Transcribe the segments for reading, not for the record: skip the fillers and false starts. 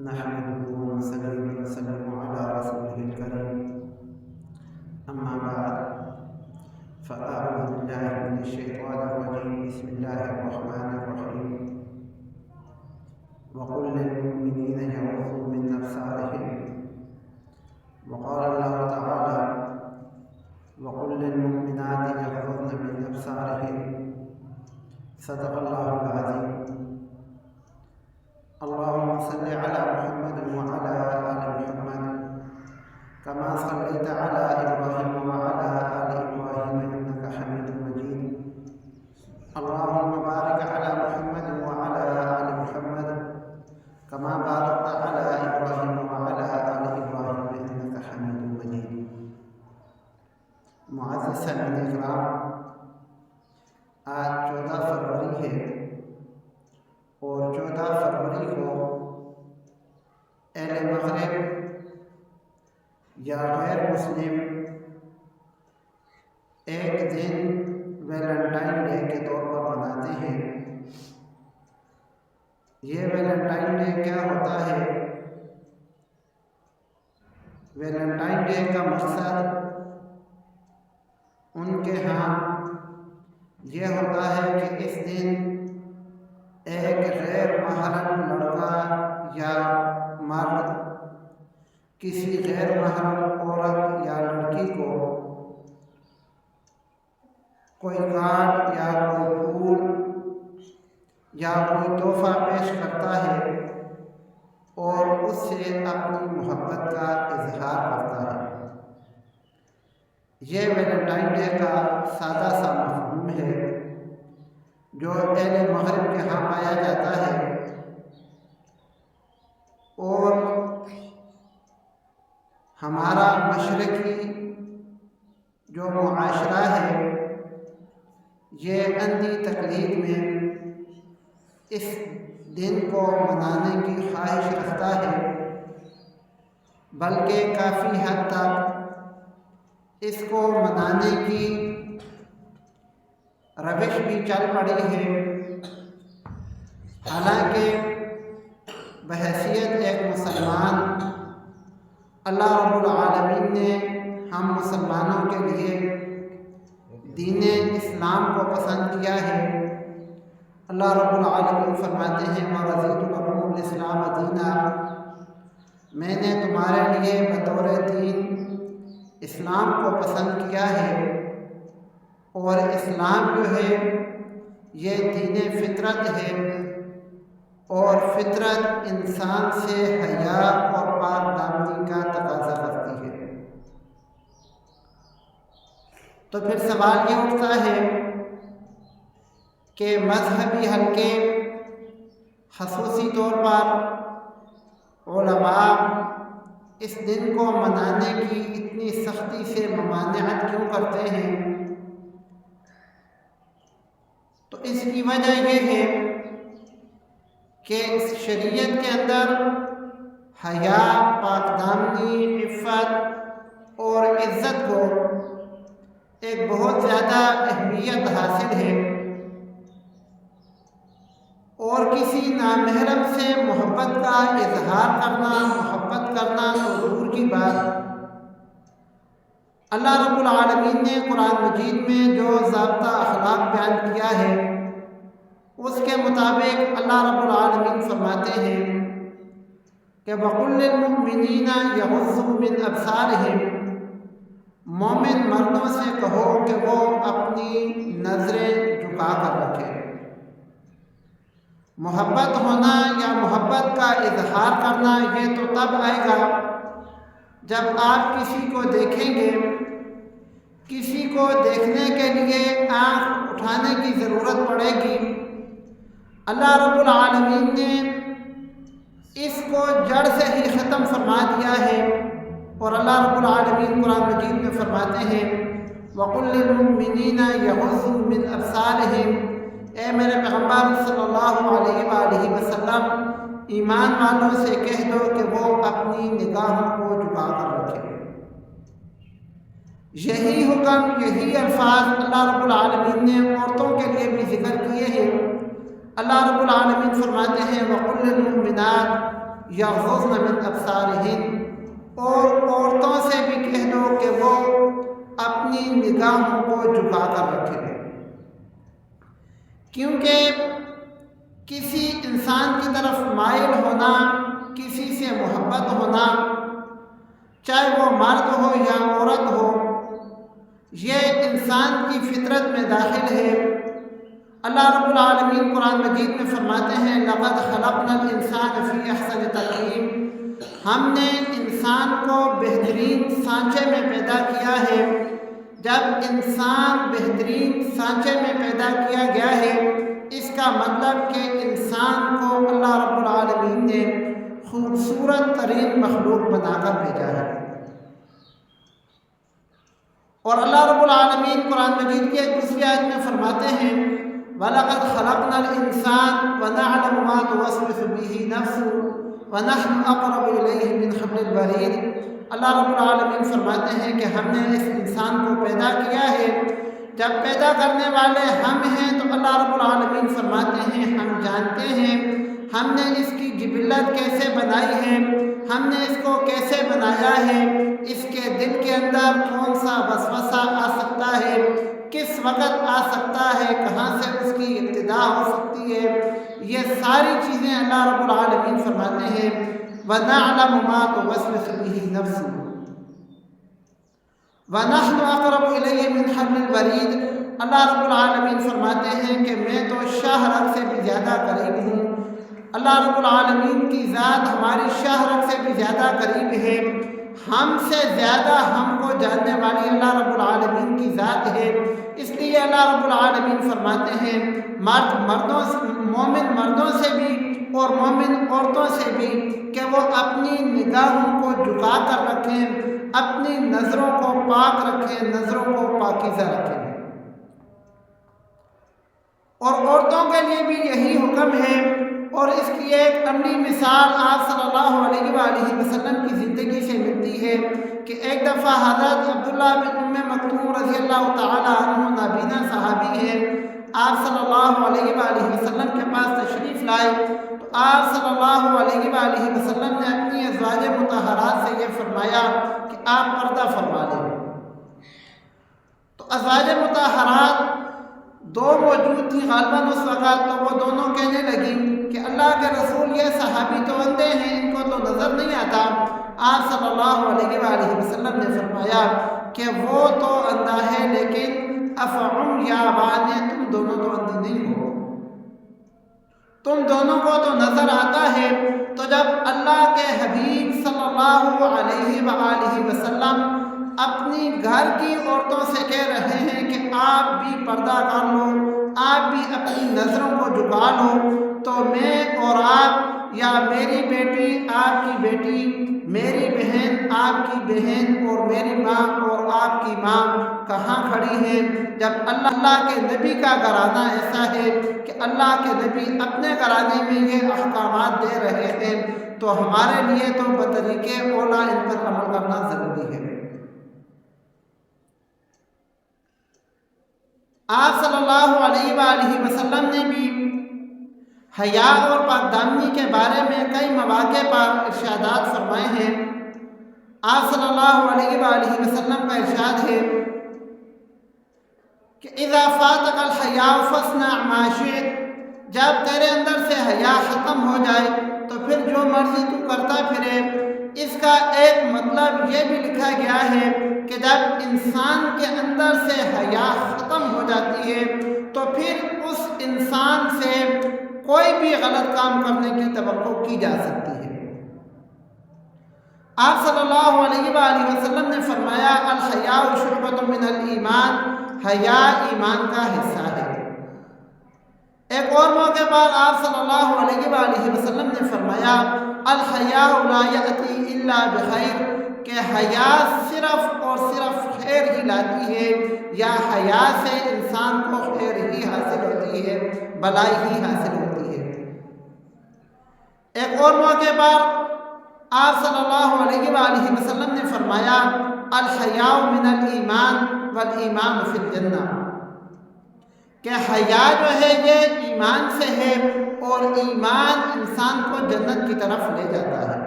نحمده ونصلي ونسلم على رسوله الكريم أما بعد فأعوذ بالله من الشيطان الرجيم بسم الله الرحمن الرحيم وقل للمؤمنين يغضوا من أبصارهم وقال الله تعالى وقل للمؤمنات يغضضن من أبصارهن صدق الله العظيم اللهم صل على محمد وعلى آل محمد كما صليت على إبراهيم وعلى آل إبراهيم إنك حميد مجيد اللهم بارك على محمد وعلى آل محمد كما باركت على إبراهيم وعلى آل إبراهيم إنك حميد مجيد معزز سامعین اکرام، آج 14 فروری ہے اور 14 فروری کو اہل مغرب یا غیر مسلم ایک دن ویلنٹائن ڈے کے طور پر مناتے ہیں۔ یہ ویلنٹائن ڈے کیا ہوتا ہے؟ ویلنٹائن ڈے کا مقصد ان کے ہاں یہ ہوتا ہے کہ اس دن ایک غیر محرم لڑکا یا مرد کسی غیر محرم عورت یا لڑکی کو کوئی کارڈ یا کوئی پھول یا کوئی تحفہ پیش کرتا ہے اور اس سے اپنی محبت کا اظہار کرتا ہے۔ یہ ویلنٹائن ڈے کا سادہ سا مفہوم ہے جو اہل مغرب کے ہاں پایا جاتا ہے، اور ہمارا مشرقی جو معاشرہ ہے یہ اندھی تقلید میں اس دن کو منانے کی خواہش رکھتا ہے، بلکہ کافی حد تک اس کو منانے کی روش بھی چل پڑی ہے۔ حالانکہ بحیثیت ایک مسلمان اللہ رب العالمین نے ہم مسلمانوں کے لیے دین اسلام کو پسند کیا ہے۔ اللہ رب العالمین فرماتے ہیں وَرَضِيتُ لَكُمُ الْإِسْلَامَ دِينًا، میں نے تمہارے لیے بطور دین اسلام کو پسند کیا ہے، اور اسلام جو ہے یہ دین فطرت ہے، اور فطرت انسان سے حیا اور پاک دامنی کا تقاضا کرتی ہے۔ تو پھر سوال یہ اٹھتا ہے کہ مذہبی حلقے خصوصی طور پر علماء اس دن کو منانے کی اتنی سختی سے ممانعت کیوں کرتے ہیں؟ تو اس کی وجہ یہ ہے کہ اس شریعت کے اندر حیا، پاک دامنی، عفت اور عزت کو ایک بہت زیادہ اہمیت حاصل ہے، اور کسی نامحرم سے محبت کا اظہار کرنا، محبت کرنا تو دور کی بات، اللہ رب العالمین نے قرآن مجید میں جو ضابطہ اخلاق بیان کیا ہے اس کے مطابق اللہ رب العالمین فرماتے ہیں کہ وَقُلْ لِلْمُؤْمِنِينَ يَغُضُّوا مِنْ أَبْصَارِهِمْ، مومن مردوں سے کہو کہ وہ اپنی نظریں جھکا کر رکھیں۔ محبت ہونا یا محبت کا اظہار کرنا یہ تو تب آئے گا جب آپ کسی کو دیکھیں گے، کسی کو دیکھنے کے لیے آنکھ اٹھانے کی ضرورت پڑے گی۔ اللہ رب العالمین نے اس کو جڑ سے ہی ختم فرما دیا ہے، اور اللہ رب العالمین قرآن مجید میں فرماتے ہیں وَقُلْ لِلْمُؤْمِنِينَ يَغُضُّوا مِنْ أَبْصَارِهِمْ، اے میرے پیغمبر صلی اللہ علیہ وآلہ وسلم ایمان والوں سے کہہ دو کہ وہ اپنی نگاہوں کو جھکا کر رکھیں۔ یہی حکم، یہی الفاظ اللہ رب العالمین نے عورتوں کے لیے بھی ذکر کیے ہیں۔ اللہ رب العالمین فرماتے ہیں وَقُلْ لِلْمُؤْمِنَاتِ، یغضضن من ابصارہن، اور عورتوں سے بھی کہہ دو کہ وہ اپنی نگاہوں کو جھکا کر رکھیں، کیونکہ کسی انسان کی طرف مائل ہونا، کسی سے محبت ہونا، چاہے وہ مرد ہو یا عورت ہو، یہ انسان کی فطرت میں داخل ہے۔ اللہ رب العالمین قرآن مجید میں فرماتے ہیں لَقَدْ خَلَقْنَا الْإِنسَانَ فِي أَحْسَنِ تَقْوِيمٍ، ہم نے انسان کو بہترین سانچے میں پیدا کیا ہے۔ جب انسان بہترین سانچے میں پیدا کیا گیا ہے، اس کا مطلب کہ انسان کو اللہ رب العالمین نے خوبصورت ترین مخلوق بنا کر بھیجا ہے۔ اور اللہ رب العالمین قرآن مجید کی ایک دوسری آیت میں فرماتے ہیں وَلَقَدْ خَلَقْنَا الْإِنسَانَ وَنَعْلَمُ مَا تُوَسْوِسُ بِهِ نَفْسُهُ وَنَحْنُ أَقْرَبُ إِلَيْهِ مِنْ حَبْلِ الْوَرِيدِ۔ اللہ رب العالمین فرماتے ہیں کہ ہم نے اس انسان کو پیدا کیا ہے، جب پیدا کرنے والے ہم ہیں تو اللہ رب العالمین فرماتے ہیں ہم جانتے ہیں ہم نے اس کی جبلت کیسے بنائی ہے، ہم نے اس کو کیسے بنایا ہے، اس کے دل کے اندر کون سا وسوسہ آ سکتا ہے، کس وقت آ سکتا ہے، کہاں سے اس کی ابتدا ہو سکتی ہے، یہ ساری چیزیں اللہ رب العالمین فرماتے ہیں وَنَعْلَمُ مَا تُوَسْوِسُ بِهِ نَفْسُهُ وَنَحْنُ أَقْرَبُ إِلَيْهِ مِنْ حَبْلِ الْوَرِيدِ۔ اللہ رب العالمین فرماتے ہیں کہ میں تو شاہ رگ سے بھی زیادہ قریب ہوں۔ اللہ رب العالمین کی ذات ہماری شاہ رگ سے بھی زیادہ قریب ہے، ہم سے زیادہ ہم کو جاننے والی اللہ رب العالمین کی ذات ہے۔ اس لیے اللہ رب العالمین فرماتے ہیں مومن مردوں سے بھی اور مومن عورتوں سے بھی کہ وہ اپنی نگاہوں کو جھکا کر رکھیں، اپنی نظروں کو پاک رکھیں، نظروں کو پاکیزہ رکھیں۔ اور عورتوں کے لیے بھی یہی حکم ہے، اور اس کی ایک عملی مثال آپ صلی اللہ علیہ وآلہ وسلم کی زندگی سے ملتی ہے کہ ایک دفعہ حضرت عبداللہ بن ام مکتوم رضی اللہ تعالی عنہ نابینا صحابی ہیں، آپ صلی اللہ علیہ وآلہ وسلم کے پاس تشریف لائے تو آپ صلی اللہ علیہ وآلہ وسلم نے اپنی ازواج مطہرات سے یہ فرمایا کہ آپ پردہ فرما لیں۔ تو ازواج مطہرات دو موجود تھی غالباً اس وقت، تو وہ دونوں کہنے لگی کہ اللہ کے رسول یہ صحابی تو اندھے ہیں، ان کو تو نظر نہیں آتا۔ آپ صلی اللہ علیہ وآلہ وسلم نے فرمایا کہ وہ تو اندھا ہے لیکن افعم یا وانی، تم دونوں تو اندھی نہیں ہو، تم دونوں کو تو نظر آتا ہے۔ تو جب اللہ کے حبیب صلی اللہ علیہ وآلہ وسلم اپنی گھر کی عورتوں سے کہہ رہے ہیں کہ آپ بھی پردہ کر لو، آپ بھی اپنی نظروں کو جھکا لو، تو میں اور آپ یا میری بیٹی آپ کی بیٹی، میری بہن آپ کی بہن اور میری ماں اور آپ کی ماں کہاں کھڑی ہیں؟ جب اللہ کے نبی کا گھرانہ ایسا ہے کہ اللہ کے نبی اپنے گھرانے میں یہ احکامات دے رہے ہیں تو ہمارے لیے تو بطریقے اولا ان پر عمل کرنا ضروری ہے۔ آپ صلی اللہ علیہ وآلہ وسلم نے بھی حیا اور پاکدامنی کے بارے میں کئی مواقع پر ارشادات فرمائے ہیں۔ آپ صلی اللہ علیہ وآلہ وسلم کا ارشاد ہے کہ اذا فاتک الحیاء فاصنع ما شئت، جب تیرے اندر سے حیا ختم ہو جائے تو پھر جو مرضی تو کرتا پھرے۔ اس کا ایک مطلب یہ بھی لکھا گیا ہے کہ جب انسان کے اندر سے حیا ختم ہو جاتی ہے تو پھر اس انسان سے کوئی بھی غلط کام کرنے کی توقع کی جا سکتی ہے۔ آپ صلی اللہ علیہ وآلہ وسلم نے فرمایا الحیاء شعبۃ من الایمان، حیا ایمان کا حصہ ہے۔ ایک اور موقع پر آپ صلی اللہ علیہ وآلہ وسلم نے فرمایا الحیاء لا یأتی الا بخیر، کہ حیا صرف اور صرف خیر ہی لاتی ہے، یا حیا سے انسان کو خیر ہی حاصل ہوتی ہے، بلائی ہی حاصل ہوتی ہے۔ ایک اور موقع پر آپ صلی اللہ علیہ وآلہ وسلم نے فرمایا الحیاء من الایمان والایمان فی الجنہ، کہ حیا جو ہے یہ ایمان سے ہے اور ایمان انسان کو جنت کی طرف لے جاتا ہے۔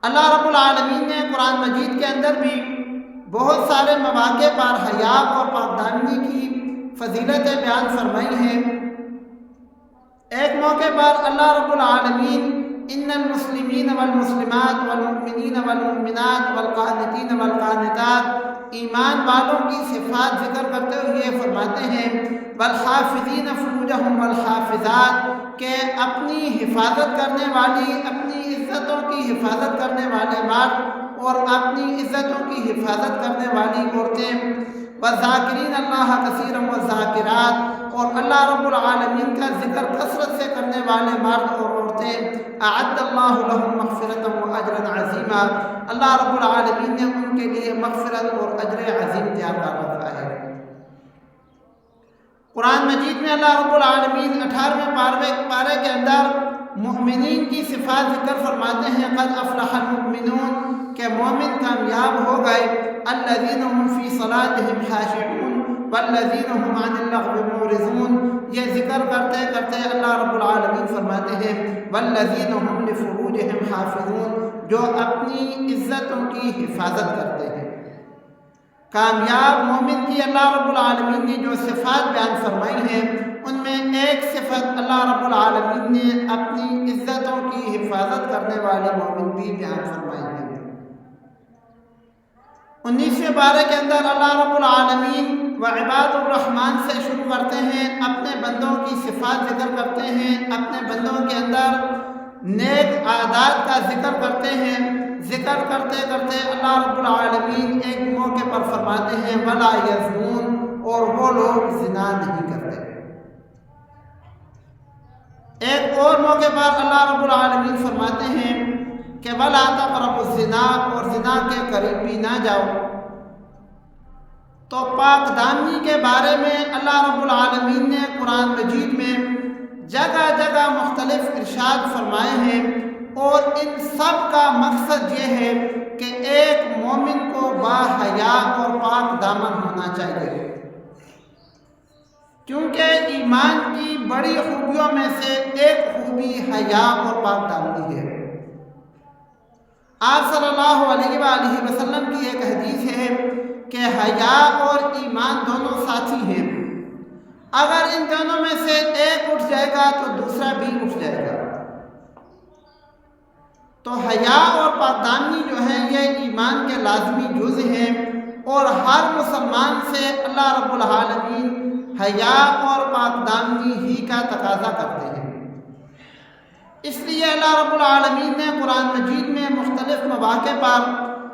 اللہ رب العالمین نے قرآن مجید کے اندر بھی بہت سارے مواقع پر حیا اور پاکدامنی کی فضیلتیں بیان فرمائی ہیں۔ ایک موقع پر اللہ رب العالمین ان المسلمین والمسلمات والمؤمنین والمؤمنات والقانتین والقانتات ایمان والوں کی صفات ذکر کرتے ہوئے فرماتے ہیں والحافظین فروجہم والحافظات کہ اپنی حفاظت کرنے والی، اپنی عزتوں کی حفاظت کرنے والے مرد اور اپنی عزتوں کی حفاظت کرنے والی عورتیں، والذاکرین اللہ کثیرا والذاکرات اور اللہ رب العالمین کا ذکر کثرت سے کرنے والے مرد اور عورتیں، اعد اللہ لہم مغفرۃ واجرا عظیما اللہ رب العالمین نے ان کے لیے مغفرت اور اجر عظیم تیار کر رکھا ہے۔ قرآن مجید میں اللہ رب العالمین 18ویں پارے کے اندر مؤمنین کی صفات ذکر فرماتے ہیں قد افلح المؤمنون کہ مومن کامیاب ہو گئے، الذین هم فی صلاتهم خاشعون والذین هم عن اللغو معرضون، یہ ذکر کرتے کرتے اللہ رب العالمین فرماتے ہیں والذین هم لفروجهم حافظون جو اپنی عزتوں کی حفاظت کرتے ہیں۔ کامیاب مومن کی اللہ رب العالمین نے جو صفات بیان فرمائی ہیں ان میں ایک صفت اللہ رب العالمین نے اپنی عزتوں کی حفاظت کرنے والے مومن بھی بیان فرمائی ہے۔ 19ویں پارے کے اندر اللہ رب العالمین وعباد الرحمن سے شروع کرتے ہیں، اپنے بندوں کی صفات ذکر کرتے ہیں، اپنے بندوں کے اندر نیک عادات کا ذکر کرتے ہیں۔ ذکر کرتے کرتے اللہ رب العالمین ایک موقع پر فرماتے ہیں ولا یزنون اور وہ لوگ زنا نہیں کرتے۔ ایک اور موقع پر اللہ رب العالمین فرماتے ہیں کہ ولا تقربوا الزنا اور زنا کے قریب بھی نہ جاؤ۔ تو پاک دامنی کے بارے میں اللہ رب العالمین نے قرآن مجید میں جگہ جگہ مختلف ارشاد فرمائے ہیں اور ان سب کا مقصد یہ ہے کہ ایک مومن کو باحیا اور پاک دامن ہونا چاہیے، کیونکہ ایمان کی بڑی خوبیوں میں سے ایک خوبی حیا اور پاک دامنی ہے۔ آپ صلی اللہ علیہ وآلہ وسلم کی ایک حدیث ہے کہ حیا اور ایمان دونوں ساتھی ہیں، اگر ان دونوں میں سے ایک اٹھ جائے گا تو دوسرا بھی اٹھ جائے گا۔ تو حیا اور پاک دامنی جو ہیں یہ ایمان کے لازمی جزء ہیں اور ہر مسلمان سے اللہ رب العالمین حیا اور پاک دامنی ہی کا تقاضا کرتے ہیں۔ اس لیے اللہ رب العالمین نے قرآن مجید میں مختلف مواقع پر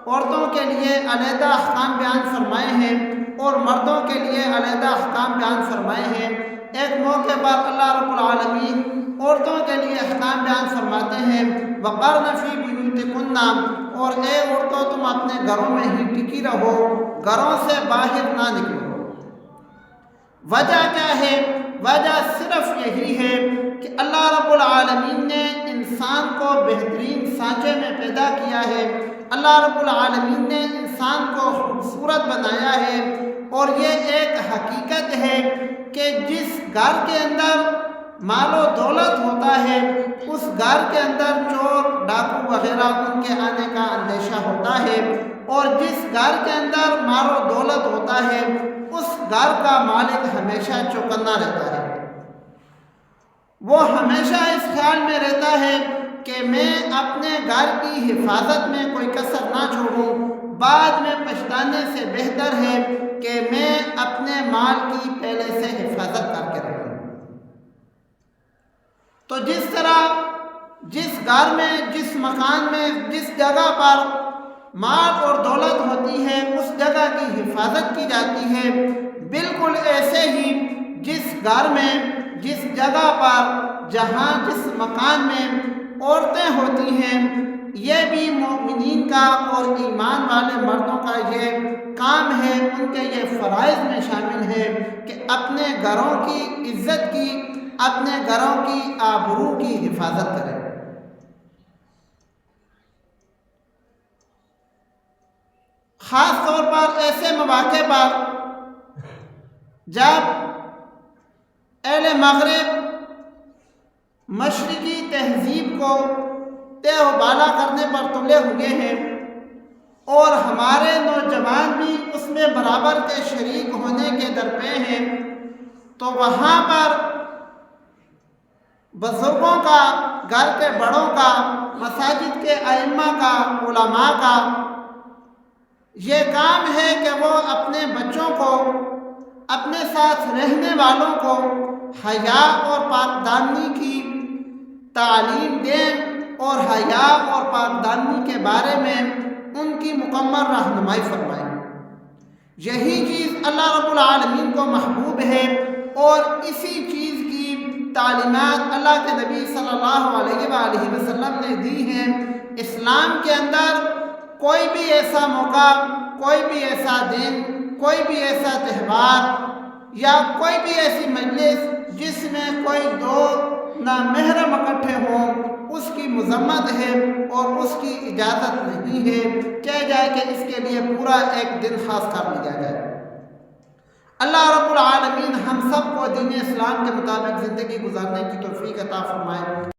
عورتوں کے لیے علیحدہ احکام بیان فرمائے ہیں اور مردوں کے لیے علیحدہ احکام بیان فرمائے ہیں۔ ایک موقع پر اللہ رب العالمین عورتوں کے لیے احکام بیان فرماتے ہیں وقرن فی بیوتکن اور اے عورتوں تم اپنے گھروں میں ہی ٹکی رہو، گھروں سے باہر نہ نکلو۔ وجہ کیا ہے؟ وجہ صرف یہی ہے کہ اللہ رب العالمین نے انسان کو بہترین سانچے میں پیدا کیا ہے، اللہ رب العالمین نے انسان کو خوبصورت بنایا ہے اور یہ ایک حقیقت ہے کہ جس گھر کے اندر مال و دولت ہوتا ہے اس گھر کے اندر چور ڈاکو وغیرہ ان کے آنے کا اندیشہ ہوتا ہے، اور جس گھر کے اندر مال و دولت ہوتا ہے اس گھر کا مالک ہمیشہ چوکنا رہتا ہے۔ وہ ہمیشہ اس خیال میں رہتا ہے کہ میں اپنے گھر کی حفاظت میں کوئی کسر نہ چھوڑوں، بعد میں پچھتانے سے بہتر ہے کہ میں اپنے مال کی پہلے سے حفاظت کر کے رکھوں۔ تو جس طرح جس گھر میں، جس مکان میں، جس جگہ پر مال اور دولت ہوتی ہے اس جگہ کی حفاظت کی جاتی ہے، بالکل ایسے ہی جس گھر میں، جس جگہ پر، جہاں جس مکان میں عورتیں ہوتی ہیں، یہ بھی مومنین کا اور ایمان والے مردوں کا یہ کام ہے، ان کے یہ فرائض میں شامل ہے کہ اپنے گھروں کی عزت کی، اپنے گھروں کی آبرو کی حفاظت کریں۔ خاص طور پر ایسے مواقع پر جب اہل مغرب مشرقی تہذیب کو تہ و بالا کرنے پر تلے ہوئے ہیں، اور ہمارے نوجوان بھی اس میں برابر کے شریک ہونے کے درپے ہیں، تو وہاں پر بزرگوں کا، گھر کے بڑوں کا، مساجد کے ائمہ کا، علماء کا یہ کام ہے کہ وہ اپنے بچوں کو، اپنے ساتھ رہنے والوں کو حیا اور پاکدامنی کی تعلیم دیں اور حیا اور پاکدامنی کے بارے میں ان کی مکمل رہنمائی فرمائیں۔ یہی چیز اللہ رب العالمین کو محبوب ہے، اور اسی چیز کی تعلیمات اللہ کے نبی صلی اللہ علیہ وآلہ وسلم نے دی ہیں۔ اسلام کے اندر کوئی بھی ایسا موقع، کوئی بھی ایسا دن، کوئی بھی ایسا تہوار یا کوئی بھی ایسی مجلس جس میں کوئی دو نامحرم اکٹھے ہوں، اس کی مذمت ہے اور اس کی اجازت نہیں ہے کہہ جائے کہ اس کے لیے پورا ایک دن خاص کر لیا جائے۔ اللہ رب العالمین ہم سب کو دین اسلام کے مطابق زندگی گزارنے کی توفیق عطا فرمائے۔